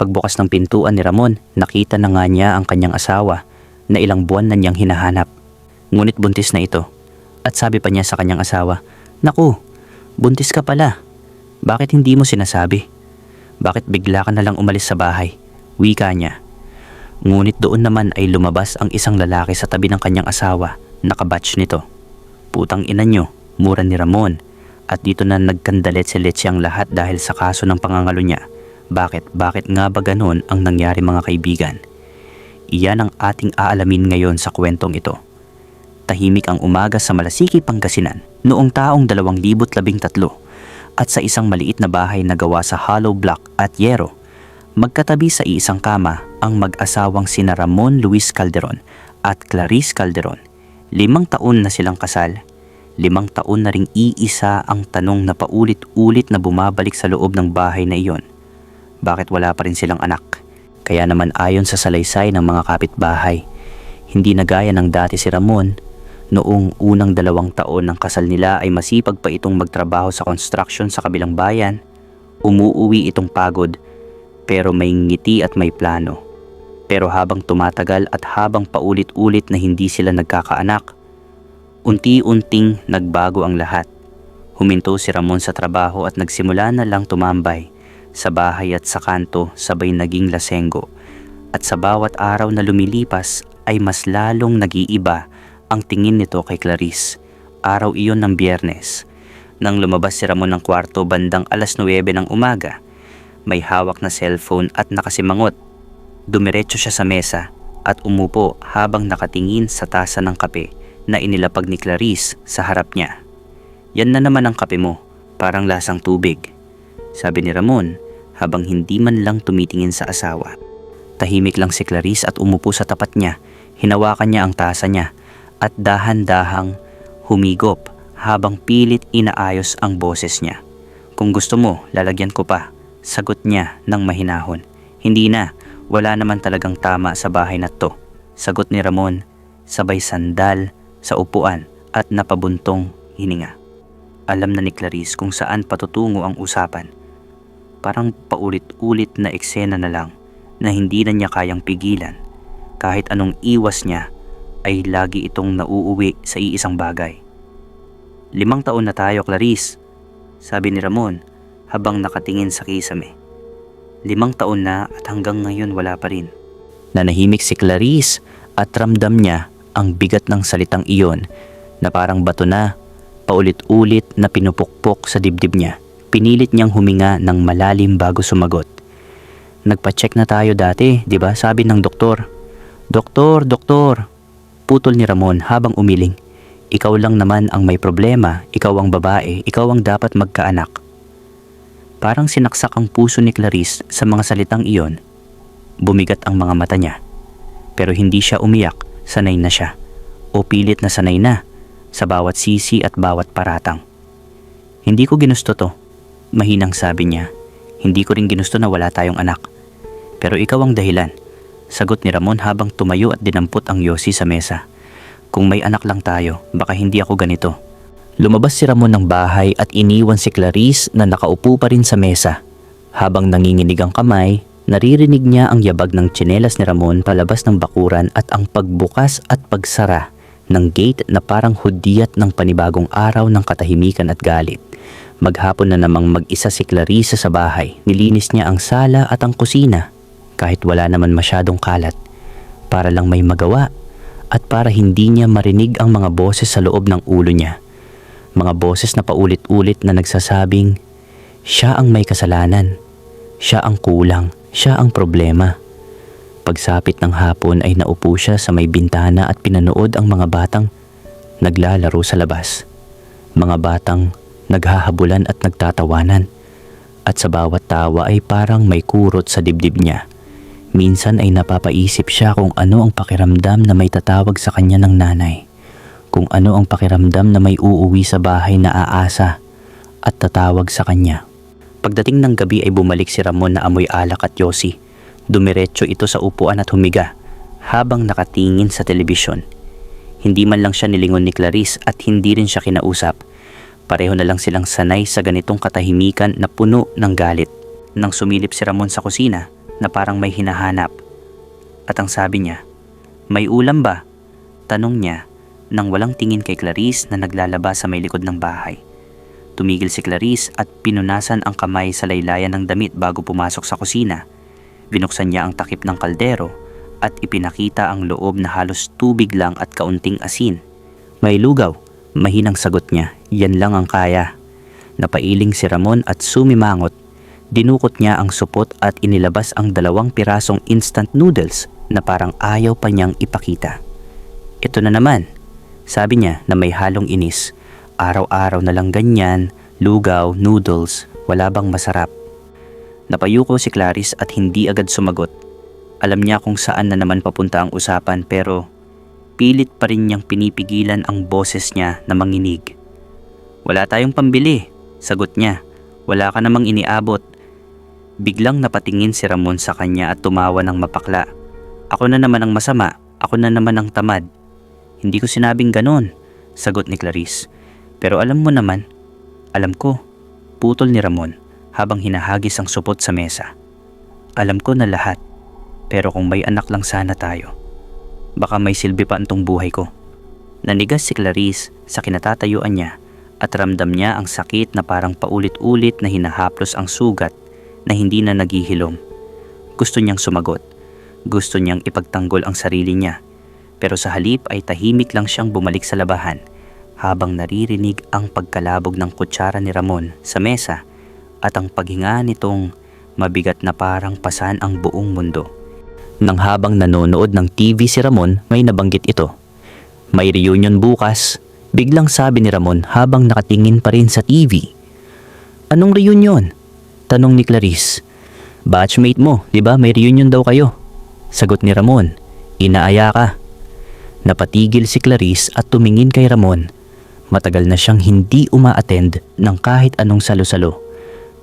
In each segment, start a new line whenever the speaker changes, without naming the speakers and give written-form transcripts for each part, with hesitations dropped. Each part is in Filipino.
Pagbukas ng pintuan ni Ramon, nakita na nga niya ang kanyang asawa na ilang buwan na niyang hinahanap. Ngunit buntis na ito. At sabi pa niya sa kanyang asawa, "Naku, buntis ka pala. Bakit hindi mo sinasabi? Bakit bigla ka na lang umalis sa bahay?" Wika niya. Ngunit doon naman ay lumabas ang isang lalaki sa tabi ng kanyang asawa, nakabatch nito. "Putang ina nyo," mura ni Ramon. At dito na nagkandalet-seletse ang lahat dahil sa kaso ng pangangalo niya. Bakit nga ba ganun ang nangyari mga kaibigan? Iyan ang ating aalamin ngayon sa kwentong ito. Tahimik ang umaga sa Malasiki, Pangasinan noong taong 2013 at sa isang maliit na bahay na gawa sa hollow block at yero, magkatabi sa iisang kama ang mag-asawang sina Ramon Luis Calderon at Clarice Calderon. 5 taon na silang kasal. 5 taon na ring iisa ang tanong na paulit-ulit na bumabalik sa loob ng bahay na iyon. Bakit wala pa rin silang anak? Kaya naman ayon sa salaysay ng mga kapitbahay, hindi na gaya ng dati si Ramon. Noong unang 2 taon ng kasal nila ay masipag pa itong magtrabaho sa construction sa kabilang bayan. Umuuwi itong pagod pero may ngiti at may plano. Pero habang tumatagal at habang paulit-ulit na hindi sila nagkakaanak, unti-unting nagbago ang lahat. Huminto si Ramon sa trabaho at nagsimula na lang tumambay sa bahay at sa kanto, sabay naging lasenggo. At sa bawat araw na lumilipas ay mas lalong nag-iiba ang tingin nito kay Clarice. Araw iyon ng Biyernes. Nang lumabas si Ramon ng kwarto bandang 9:00 ng umaga, may hawak na cellphone at nakasimangot. Dumiretso siya sa mesa at umupo habang nakatingin sa tasa ng kape na inilapag ni Clarice sa harap niya. "Yan na naman ang kape mo, parang lasang tubig," sabi ni Ramon habang hindi man lang tumitingin sa asawa. Tahimik lang si Clarice at umupo sa tapat niya. Hinawakan niya ang tasa niya at dahan-dahang humigop habang pilit inaayos ang boses niya. "Kung gusto mo, lalagyan ko pa," sagot niya ng mahinahon. "Hindi na, wala naman talagang tama sa bahay na to," sagot ni Ramon, sabay sandal sa upuan at napabuntong hininga. Alam na ni Clarice kung saan patutungo ang usapan. Parang paulit-ulit na eksena na lang na hindi na niya kayang pigilan. Kahit anong iwas niya ay lagi itong nauuwi sa iisang bagay. "5 taon na tayo, Clarice," sabi ni Ramon habang nakatingin sa kisame. 5 taon na at hanggang ngayon wala pa rin. Nanahimik si Clarice at ramdam niya ang bigat ng salitang iyon na parang bato na paulit-ulit na pinupukpok sa dibdib niya. Pinilit niyang huminga ng malalim bago sumagot. "Nagpa-check na tayo dati, di ba? Sabi ng doktor." Doktor," putol ni Ramon habang umiling. "Ikaw lang naman ang may problema, ikaw ang babae, ikaw ang dapat magkaanak." Parang sinaksak ang puso ni Clarice sa mga salitang iyon. Bumigat ang mga mata niya. Pero hindi siya umiyak, sanay na siya. O pilit na sanay na sa bawat sisi at bawat paratang. "Hindi ko ginusto to," mahinang sabi niya. "Hindi ko rin ginusto na wala tayong anak. Pero ikaw ang dahilan," sagot ni Ramon habang tumayo at dinampot ang yosi sa mesa. "Kung may anak lang tayo, baka hindi ako ganito." Lumabas si Ramon ng bahay at iniwan si Clarice na nakaupo pa rin sa mesa. Habang nanginginig ang kamay, naririnig niya ang yabag ng tsinelas ni Ramon palabas ng bakuran at ang pagbukas at pagsara ng gate na parang hudyat ng panibagong araw ng katahimikan at galit. Maghapon na namang mag-isa si Clarice sa bahay. Nilinis niya ang sala at ang kusina kahit wala naman masyadong kalat, para lang may magawa at para hindi niya marinig ang mga boses sa loob ng ulo niya. Mga boses na paulit-ulit na nagsasabing, siya ang may kasalanan, siya ang kulang, siya ang problema. Pagsapit ng hapon ay naupo siya sa may bintana at pinanood ang mga batang naglalaro sa labas. Mga batang naghahabulan at nagtatawanan, at sa bawat tawa ay parang may kurot sa dibdib niya. Minsan ay napapaisip siya kung ano ang pakiramdam na may tatawag sa kanya ng nanay, kung ano ang pakiramdam na may uuwi sa bahay na aasa at tatawag sa kanya. Pagdating ng gabi ay bumalik si Ramon na amoy alak at yosi. Dumiretso ito sa upuan at humiga habang nakatingin sa telebisyon. Hindi man lang siya nilingon ni Clarice at hindi rin siya kinausap. Pareho na lang silang sanay sa ganitong katahimikan na puno ng galit. Nang sumilip si Ramon sa kusina, na parang may hinahanap. At ang sabi niya, "May ulam ba?" Tanong niya nang walang tingin kay Clarice na naglalaba sa may likod ng bahay. Tumigil si Clarice at pinunasan ang kamay sa laylayan ng damit bago pumasok sa kusina. Binuksan niya ang takip ng kaldero at ipinakita ang loob na halos tubig lang at kaunting asin. "May lugaw," mahinang sagot niya. "Yan lang ang kaya." Napailing si Ramon at sumimangot. Dinukot niya ang supot at inilabas ang 2 pirasong instant noodles na parang ayaw pa niyang ipakita. "Ito na naman," sabi niya na may halong inis. "Araw-araw na lang ganyan, lugaw, noodles, wala bang masarap?" Napayuko si Clarice at hindi agad sumagot. Alam niya kung saan na naman papunta ang usapan pero pilit pa rin niyang pinipigilan ang boses niya na manginig. "Wala tayong pambili," sagot niya. "Wala ka namang iniabot." Biglang napatingin si Ramon sa kanya at tumawa ng mapakla. "Ako na naman ang masama, ako na naman ang tamad." "Hindi ko sinabing ganon," sagot ni Clarice. "Pero alam mo naman." "Alam ko," putol ni Ramon habang hinahagis ang supot sa mesa. "Alam ko na lahat, pero kung may anak lang sana tayo, baka may silbi pa antong buhay ko." Nanigas si Clarice sa kinatatayuan niya at ramdam niya ang sakit na parang paulit-ulit na hinahaplos ang sugat na hindi na naghihilom. Gusto niyang sumagot. Gusto niyang ipagtanggol ang sarili niya. Pero sa halip ay tahimik lang siyang bumalik sa labahan habang naririnig ang pagkalabog ng kutsara ni Ramon sa mesa at ang paghinga nitong mabigat na parang pasan ang buong mundo. Nang habang nanonood ng TV si Ramon, may nabanggit ito. "May reunion bukas," biglang sabi ni Ramon habang nakatingin pa rin sa TV. "Anong reunion?" tanong ni Clarice. "Batchmate mo, di ba? May reunion daw kayo," sagot ni Ramon. "Inaaya ka." Napatigil si Clarice at tumingin kay Ramon. Matagal na siyang hindi uma-attend ng kahit anong salo-salo.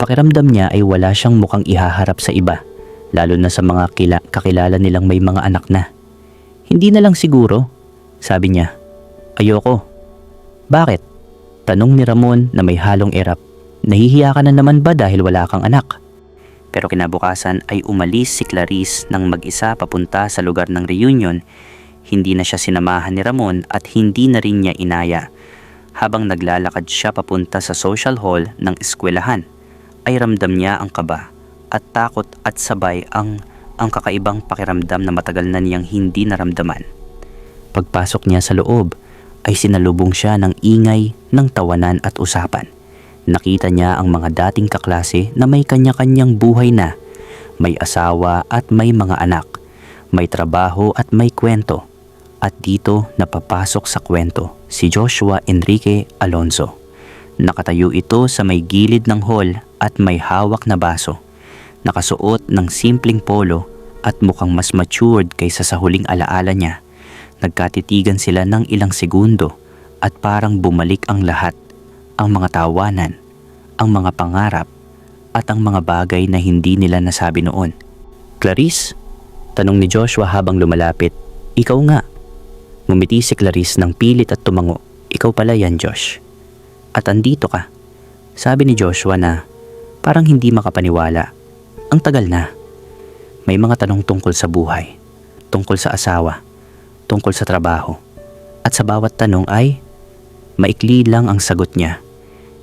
Pakiramdam niya ay wala siyang mukhang ihaharap sa iba, lalo na sa mga kakilala nilang may mga anak na. "Hindi na lang siguro," sabi niya. "Ayoko." "Bakit?" tanong ni Ramon na may halong erap. "Nahihiya ka na naman ba dahil wala kang anak?" Pero kinabukasan ay umalis si Clarice nang mag-isa papunta sa lugar ng reunion. Hindi na siya sinamahan ni Ramon at hindi na rin niya inaya. Habang naglalakad siya papunta sa social hall ng eskwelahan, ay ramdam niya ang kaba at takot at sabay ang kakaibang pakiramdam na matagal na niyang hindi naramdaman. Pagpasok niya sa loob, ay sinalubong siya ng ingay ng tawanan at usapan. Nakita niya ang mga dating kaklase na may kanya-kanyang buhay na, may asawa at may mga anak, may trabaho at may kwento. At dito napapasok sa kwento si Joshua Enrique Alonzo. Nakatayo ito sa may gilid ng hall at may hawak na baso. Nakasuot ng simpleng polo at mukhang mas matured kaysa sa huling alaala niya. Nagkatitigan sila ng ilang segundo at parang bumalik ang lahat. Ang mga tawanan, ang mga pangarap, at ang mga bagay na hindi nila nasabi noon. "Clarice?" tanong ni Joshua habang lumalapit. "Ikaw nga." Ngumiti si Clarice ng pilit at tumango. "Ikaw pala yan, Josh. At andito ka." Sabi ni Joshua na parang hindi makapaniwala. Ang tagal na. May mga tanong tungkol sa buhay, tungkol sa asawa, tungkol sa trabaho. At sa bawat tanong ay maikli lang ang sagot niya.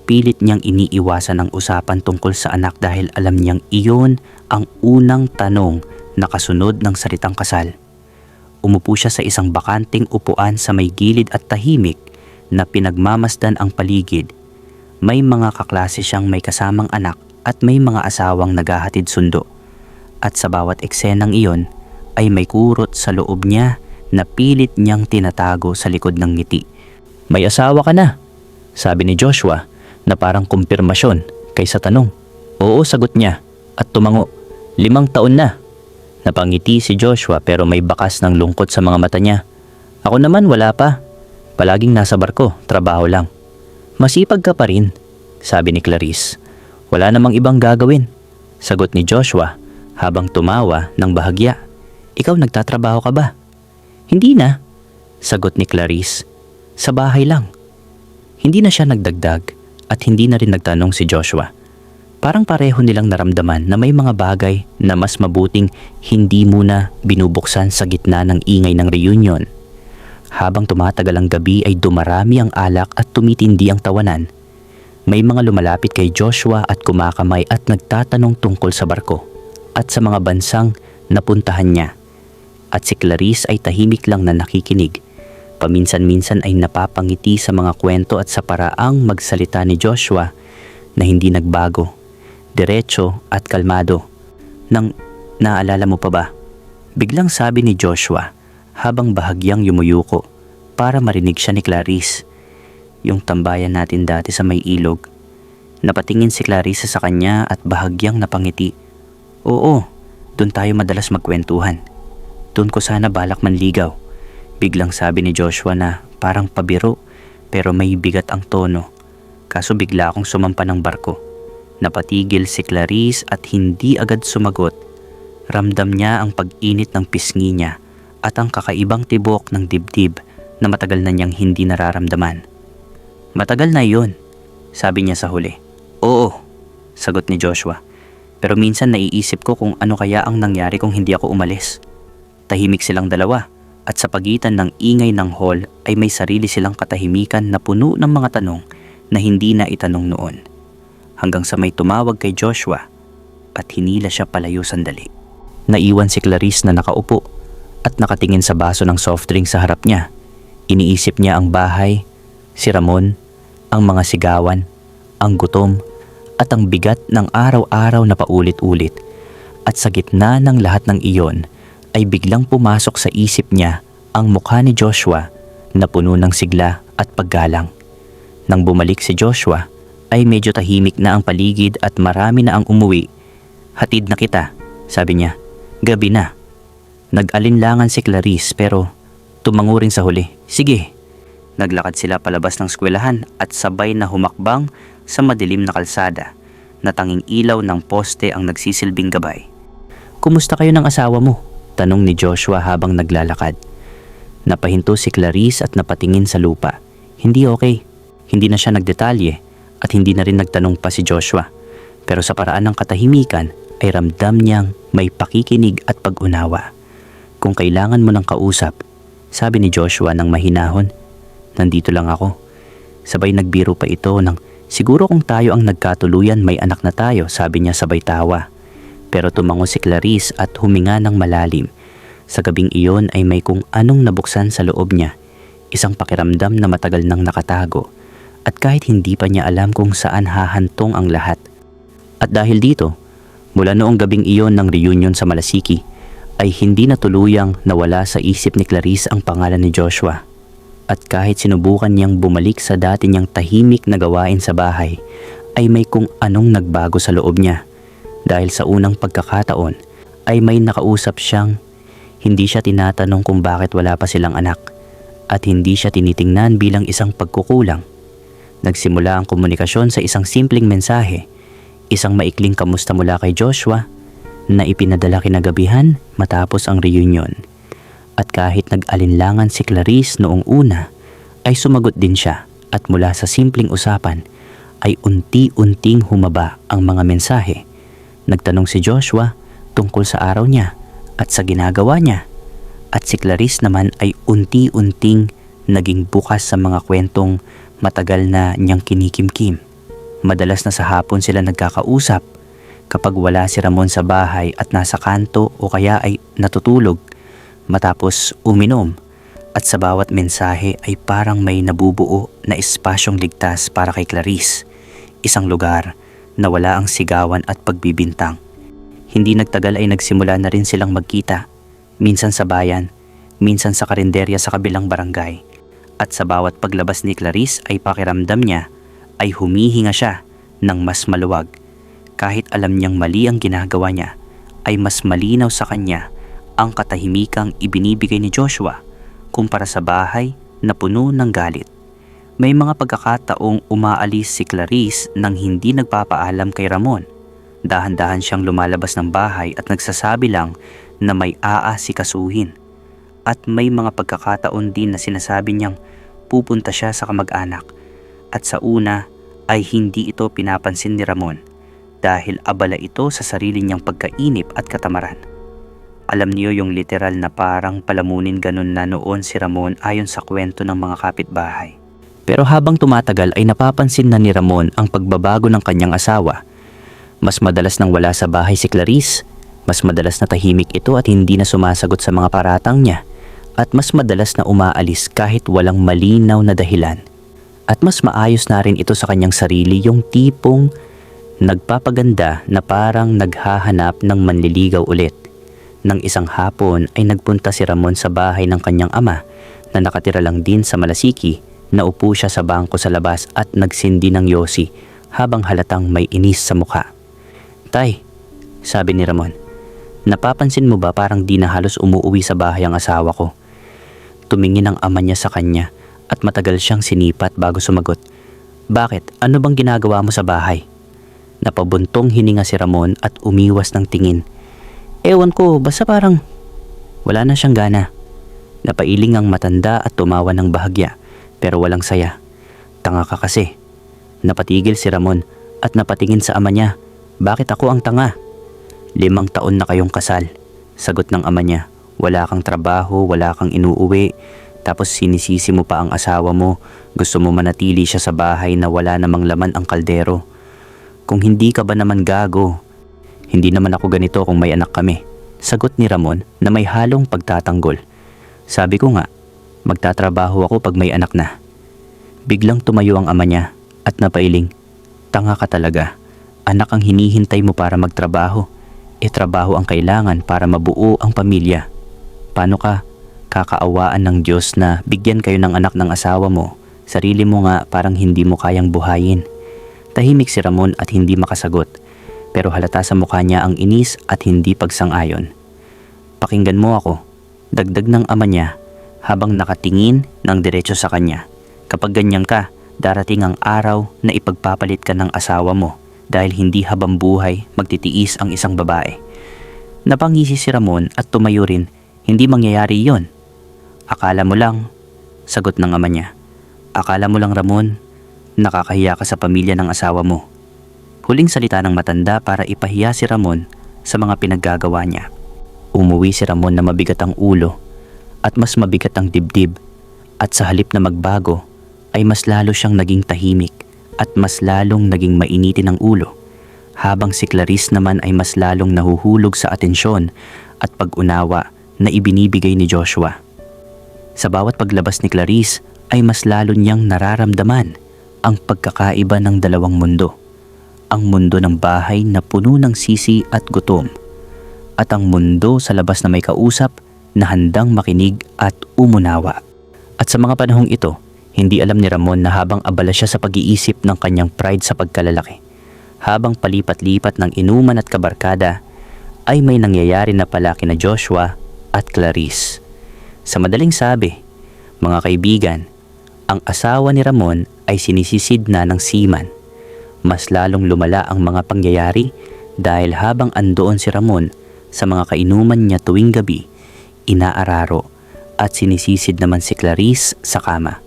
Pilit niyang iniiwasan ang usapan tungkol sa anak dahil alam niyang iyon ang unang tanong na kasunod ng salitang kasal. Umupo siya sa isang bakanting upuan sa may gilid at tahimik na pinagmamasdan ang paligid. May mga kaklase siyang may kasamang anak at may mga asawang naghahatid sundo. At sa bawat eksenang iyon ay may kurot sa loob niya na pilit niyang tinatago sa likod ng ngiti. "May asawa ka na?" sabi ni Joshua na parang kumpirmasyon kaysa tanong. "Oo," sagot niya at tumango. 5 taon na." Napangiti si Joshua pero may bakas ng lungkot sa mga mata niya. "Ako naman wala pa. Palaging nasa barko, trabaho lang." "Masipag ka pa rin," sabi ni Clarice. "Wala namang ibang gagawin," sagot ni Joshua habang tumawa ng bahagya. "Ikaw nagtatrabaho ka ba?" "Hindi na," sagot ni Clarice. "Sa bahay lang." Hindi na siya nagdagdag at hindi na rin nagtanong si Joshua. Parang pareho nilang naramdaman na may mga bagay na mas mabuting hindi muna binubuksan sa gitna ng ingay ng reunion. Habang tumatagal ang gabi ay dumarami ang alak at tumitindi ang tawanan. May mga lumalapit kay Joshua at kumakamay at nagtatanong tungkol sa barko at sa mga bansang napuntahan niya. At si Clarice ay tahimik lang na nakikinig. Paminsan-minsan ay napapangiti sa mga kwento at sa paraang magsalita ni Joshua na hindi nagbago. Diretso at kalmado. Nang naalala mo pa ba? Biglang sabi ni Joshua habang bahagyang yumuyuko para marinig siya ni Clarice. Yung tambayan natin dati sa may ilog. Napatingin si Clarice sa kanya at bahagyang napangiti. Oo, doon tayo madalas magkwentuhan. Doon ko sana balak manligaw. Biglang sabi ni Joshua na parang pabiro pero may bigat ang tono. Kaso bigla akong sumampa ng barko. Napatigil si Clarice at hindi agad sumagot. Ramdam niya ang pag-init ng pisngi niya at ang kakaibang tibok ng dibdib na matagal na niyang hindi nararamdaman. Matagal na yun, sabi niya sa huli. Oo, sagot ni Joshua. Pero minsan naiisip ko kung ano kaya ang nangyari kung hindi ako umalis. Tahimik silang dalawa at sa pagitan ng ingay ng hall ay may sarili silang katahimikan na puno ng mga tanong na hindi na itanong noon. Hanggang sa may tumawag kay Joshua at hinila siya palayo sandali. Naiwan si Clarice na nakaupo at nakatingin sa baso ng soft drink sa harap niya. Iniisip niya ang bahay, si Ramon, ang mga sigawan, ang gutom at ang bigat ng araw-araw na paulit-ulit. At sa gitna ng lahat ng iyon ay biglang pumasok sa isip niya ang mukha ni Joshua na puno ng sigla at paggalang. Nang bumalik si Joshua ay medyo tahimik na ang paligid at marami na ang umuwi. Hatid na kita, sabi niya. Gabi na. Nag-alinlangan si Clarice pero tumango rin sa huli. Sige. Naglakad sila palabas ng eskwelahan at sabay na humakbang sa madilim na kalsada na tanging ilaw ng poste ang nagsisilbing gabay. Kumusta kayo ng asawa mo? Tanong ni Joshua habang naglalakad. Napahinto si Clarice at napatingin sa lupa. Hindi okay. Hindi na siya nagdetalye at hindi na rin nagtanong pa si Joshua. Pero sa paraan ng katahimikan ay ramdam niyang may pakikinig at pag-unawa. Kung kailangan mo ng kausap, sabi ni Joshua ng mahinahon, nandito lang ako. Sabay nagbiro pa ito ng siguro kung tayo ang nagkatuluyan may anak na tayo, sabi niya sabay tawa. Pero tumango si Clarice at huminga ng malalim. Sa gabing iyon ay may kung anong nabuksan sa loob niya. Isang pakiramdam na matagal nang nakatago. At kahit hindi pa niya alam kung saan hahantong ang lahat. At dahil dito, mula noong gabing iyon ng reunion sa Malasiki, ay hindi na tuluyang nawala sa isip ni Clarice ang pangalan ni Joshua. At kahit sinubukan niyang bumalik sa dati niyang tahimik na gawain sa bahay, ay may kung anong nagbago sa loob niya. Dahil sa unang pagkakataon, ay may nakausap siyang hindi siya tinatanong kung bakit wala pa silang anak at hindi siya tinitingnan bilang isang pagkukulang. Nagsimula ang komunikasyon sa isang simpleng mensahe, isang maikling kamusta mula kay Joshua na ipinadala kinagabihan matapos ang reunion. At kahit nag-alinlangan si Clarice noong una, ay sumagot din siya at mula sa simpleng usapan ay unti-unting humaba ang mga mensahe. Nagtanong si Joshua tungkol sa araw niya at sa ginagawa niya at si Clarice naman ay unti-unting naging bukas sa mga kwentong matagal na niyang kinikimkim. Madalas na sa hapon sila nagkakausap kapag wala si Ramon sa bahay at nasa kanto o kaya ay natutulog matapos uminom, at sa bawat mensahe ay parang may nabubuo na espasyong ligtas para kay Clarice, isang lugar na wala ang sigawan at pagbibintang. Hindi nagtagal ay nagsimula na rin silang magkita, minsan sa bayan, minsan sa karinderya sa kabilang barangay. At sa bawat paglabas ni Clarice ay pakiramdam niya ay humihinga siya ng mas maluwag. Kahit alam niyang mali ang ginagawa niya, ay mas malinaw sa kanya ang katahimikang ibinibigay ni Joshua kumpara sa bahay na puno ng galit. May mga pagkakataong umaalis si Clarice nang hindi nagpapaalam kay Ramon. Dahan-dahan siyang lumalabas ng bahay at nagsasabi lang na may aasikasuhin. At may mga pagkakataon din na sinasabi niyang pupunta siya sa kamag-anak. At sa una ay hindi ito pinapansin ni Ramon dahil abala ito sa sarili niyang pagkainip at katamaran. Alam niyo yung literal na parang palamunin ganun na noon si Ramon ayon sa kwento ng mga kapitbahay. Pero habang tumatagal ay napapansin na ni Ramon ang pagbabago ng kanyang asawa. Mas madalas nang wala sa bahay si Clarice, mas madalas na tahimik ito at hindi na sumasagot sa mga paratang niya, at mas madalas na umaalis kahit walang malinaw na dahilan. At mas maayos na rin ito sa kanyang sarili, yung tipong nagpapaganda na parang naghahanap ng manliligaw ulit. Nang isang hapon ay nagpunta si Ramon sa bahay ng kanyang ama na nakatira lang din sa Malasiki. Naupo siya sa bangko sa labas at nagsindi ng yosi habang halatang may inis sa mukha. "Tay," sabi ni Ramon, "napapansin mo ba parang di na halos umuuwi sa bahay ang asawa ko?" Tumingin ang ama niya sa kanya at matagal siyang sinipat bago sumagot. "Bakit? Ano bang ginagawa mo sa bahay?" Napabuntong hininga si Ramon at umiwas ng tingin. "Ewan ko, basta parang wala na siyang gana." Napailing ang matanda at tumawa ng bahagya pero walang saya. "Tanga ka kasi." Napatigil si Ramon at napatingin sa ama niya. "Bakit ako ang tanga?" 5 taon na kayong kasal," sagot ng ama niya. "Wala kang trabaho, wala kang inuuwi, tapos sinisisi mo pa ang asawa mo. Gusto mo manatili siya sa bahay na wala namang laman ang kaldero. Kung hindi ka ba naman gago? Hindi naman ako ganito kung may anak kami," sagot ni Ramon na may halong pagtatanggol. "Sabi ko nga, magtatrabaho ako pag may anak na." Biglang tumayo ang ama niya at napailing. "Tanga ka talaga. Anak ang hinihintay mo para magtrabaho. Trabaho ang kailangan para mabuo ang pamilya. Paano ka kakaawaan ng Diyos na bigyan kayo ng anak ng asawa mo? Sarili mo nga parang hindi mo kayang buhayin." Tahimik si Ramon at hindi makasagot, pero halata sa mukha niya ang inis at hindi pagsang-ayon. "Pakinggan mo ako," dagdag ng ama niya habang nakatingin ng diretso sa kanya. "Kapag ganyan ka, darating ang araw na ipagpapalit ka ng asawa mo dahil hindi habang buhay magtitiis ang isang babae." Napangisi si Ramon at tumayo rin. "Hindi mangyayari yon." "Akala mo lang," sagot ng ama niya. "Akala mo lang, Ramon. Nakakahiya ka sa pamilya ng asawa mo." Huling salita ng matanda para ipahiya si Ramon sa mga pinaggagawa niya. Umuwi si Ramon na mabigat ang ulo at mas mabigat ang dibdib, at sa halip na magbago ay mas lalo siyang naging tahimik at mas lalong naging mainitin ang ulo, habang si Clarice naman ay mas lalong nahuhulog sa atensyon at pag-unawa na ibinibigay ni Joshua. Sa bawat paglabas ni Clarice ay mas lalo niyang nararamdaman ang pagkakaiba ng dalawang mundo. Ang mundo ng bahay na puno ng sisi at gutom, at ang mundo sa labas na may kausap na handang makinig at umunawa. At sa mga panahong ito, hindi alam ni Ramon na habang abala siya sa pag-iisip ng kanyang pride sa pagkalalaki, habang palipat-lipat ng inuman at kabarkada, ay may nangyayari na pala kina Joshua at Clarice. Sa madaling sabi, mga kaibigan, ang asawa ni Ramon ay sinisisid na ng seaman. Mas lalong lumala ang mga pangyayari dahil habang andoon si Ramon sa mga kainuman niya tuwing gabi, inaararo at sinisisid naman si Clarice sa kama.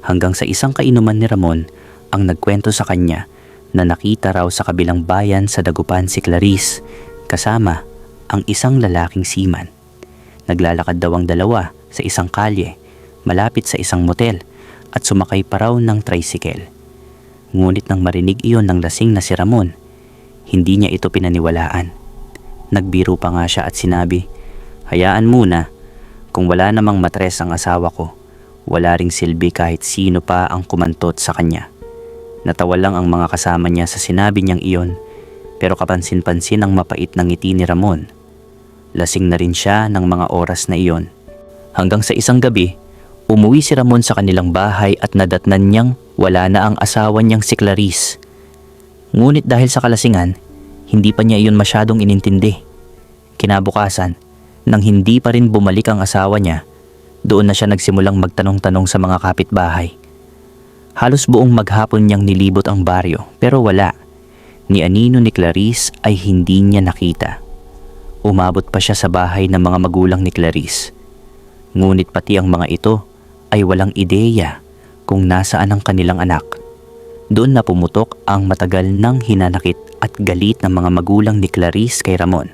Hanggang sa isang kainuman ni Ramon ang nagkwento sa kanya na nakita raw sa kabilang bayan sa dagupan si Clarice kasama ang isang lalaking seaman. Naglalakad daw ang dalawa sa isang kalye malapit sa isang motel at sumakay pa raw ng tricycle. Ngunit nang marinig iyon ng lasing na si Ramon, hindi niya ito pinaniwalaan. Nagbiro pa nga siya at sinabi, "Hayaan muna, kung wala namang matres ang asawa ko, wala ring silbi kahit sino pa ang kumantot sa kanya." Natawa lang ang mga kasama niya sa sinabi niyang iyon, pero kapansin-pansin ang mapait na ngiti ni Ramon. Lasing na rin siya ng mga oras na iyon. Hanggang sa isang gabi, umuwi si Ramon sa kanilang bahay at nadatnan niyang wala na ang asawa niyang si Clarice. Ngunit dahil sa kalasingan, hindi pa niya iyon masyadong inintindi. Kinabukasan, nang hindi pa rin bumalik ang asawa niya, doon na siya nagsimulang magtanong-tanong sa mga kapitbahay. Halos buong maghapon niyang nilibot ang baryo pero wala. Ni anino ni Clarice ay hindi niya nakita. Umabot pa siya sa bahay ng mga magulang ni Clarice. Ngunit pati ang mga ito ay walang ideya kung nasaan ang kanilang anak. Doon na pumutok ang matagal nang hinanakit at galit ng mga magulang ni Clarice kay Ramon.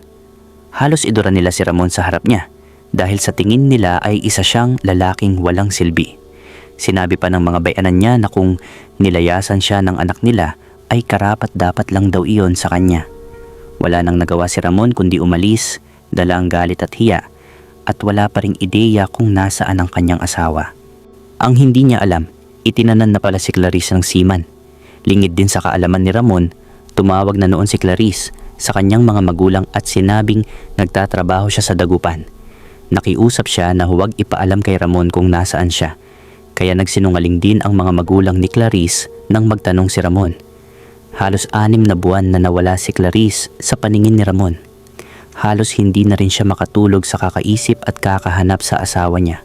Halos idura nila si Ramon sa harap niya dahil sa tingin nila ay isa siyang lalaking walang silbi. Sinabi pa ng mga bayanan niya na kung nilayasan siya ng anak nila ay karapat dapat lang daw iyon sa kanya. Wala nang nagawa si Ramon kundi umalis, dala ang galit at hiya, at wala pa ring ideya kung nasaan ang kanyang asawa. Ang hindi niya alam, itinanan na pala si Clarice ng seaman. Lingid din sa kaalaman ni Ramon, tumawag na noon si Clarice sa kanyang mga magulang at sinabing nagtatrabaho siya sa dagupan. Nakiusap siya na huwag ipaalam kay Ramon kung nasaan siya. Kaya nagsinungaling din ang mga magulang ni Clarice nang magtanong si Ramon. Halos 6 na buwan na nawala si Clarice sa paningin ni Ramon. Halos hindi na rin siya makatulog sa kakaisip at kakahanap sa asawa niya.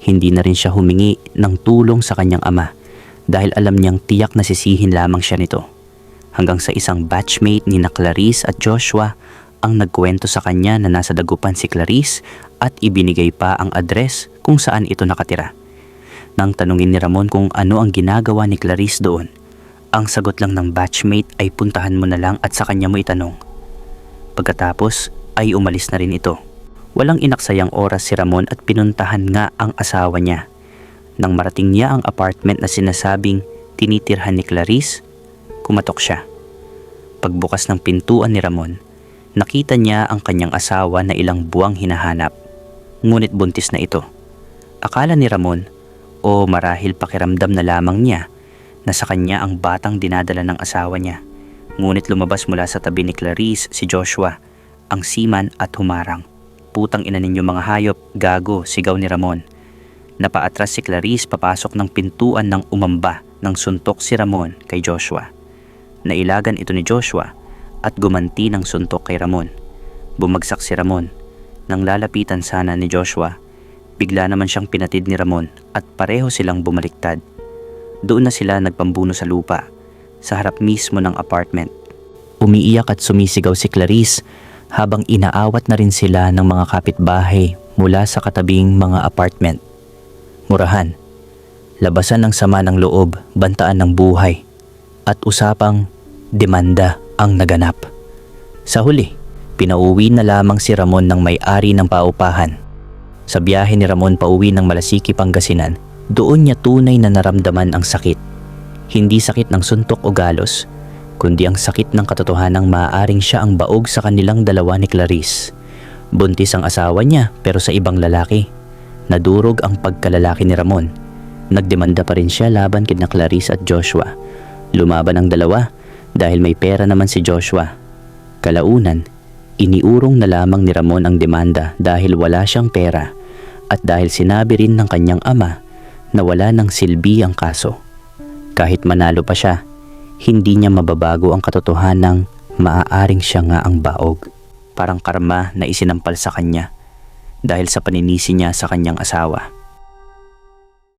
Hindi na rin siya humingi ng tulong sa kanyang ama dahil alam niyang tiyak na sisihin lamang siya nito. Hanggang sa isang batchmate ni na Clarice at Joshua ang nagkwento sa kanya na nasa dagupan si Clarice at ibinigay pa ang address kung saan ito nakatira. Nang tanungin ni Ramon kung ano ang ginagawa ni Clarice doon, ang sagot lang ng batchmate ay puntahan mo na lang at sa kanya mo itanong. Pagkatapos ay umalis na rin ito. Walang inaksayang oras si Ramon at pinuntahan nga ang asawa niya. Nang marating niya ang apartment na sinasabing tinitirhan ni Clarice, kumatok siya. Pagbukas ng pintuan ni Ramon, nakita niya ang kanyang asawa na ilang buwang hinahanap. Ngunit buntis na ito. Akala ni Ramon, o marahil pakiramdam na lamang niya, na sa kanya ang batang dinadala ng asawa niya. Ngunit lumabas mula sa tabi ni Clarice si Joshua, ang seaman at humarang. Putang ina ninyo mga hayop, gago, sigaw ni Ramon. Napaatras si Clarice papasok ng pintuan nang umamba ng suntok si Ramon kay Joshua. Nailagan ito ni Joshua at gumanti ng suntok kay Ramon. Bumagsak si Ramon. Nang lalapitan sana ni Joshua, bigla naman siyang pinatid ni Ramon at pareho silang bumaliktad. Doon na sila nagpambuno sa lupa, sa harap mismo ng apartment. Umiiyak at sumisigaw si Clarice habang inaawat na rin sila ng mga kapitbahay mula sa katabing mga apartment. Murahan, labasan ng sama ng loob, bantaan ng buhay, at usapang demanda ang naganap. Sa huli, pinauwi na lamang si Ramon ng may-ari ng paupahan. Sa biyahe ni Ramon pauwi ng Malasiki, Pangasinan, doon niya tunay na naramdaman ang sakit. Hindi sakit ng suntok o galos, kundi ang sakit ng katotohanang maaaring siya ang baog sa kanilang dalawa ni Clarice. Buntis ang asawa niya pero sa ibang lalaki. Nadurog ang pagkalalaki ni Ramon. Nagdemanda pa rin siya laban kina Clarice at Joshua. Lumaban ang dalawa dahil may pera naman si Joshua. Kalaunan, iniurong na lamang ni Ramon ang demanda dahil wala siyang pera at dahil sinabi rin ng kanyang ama na wala ng silbi ang kaso. Kahit manalo pa siya, hindi niya mababago ang katotohanang maaaring siya nga ang baog. Parang karma na isinampal sa kanya dahil sa paninisi niya sa kanyang asawa.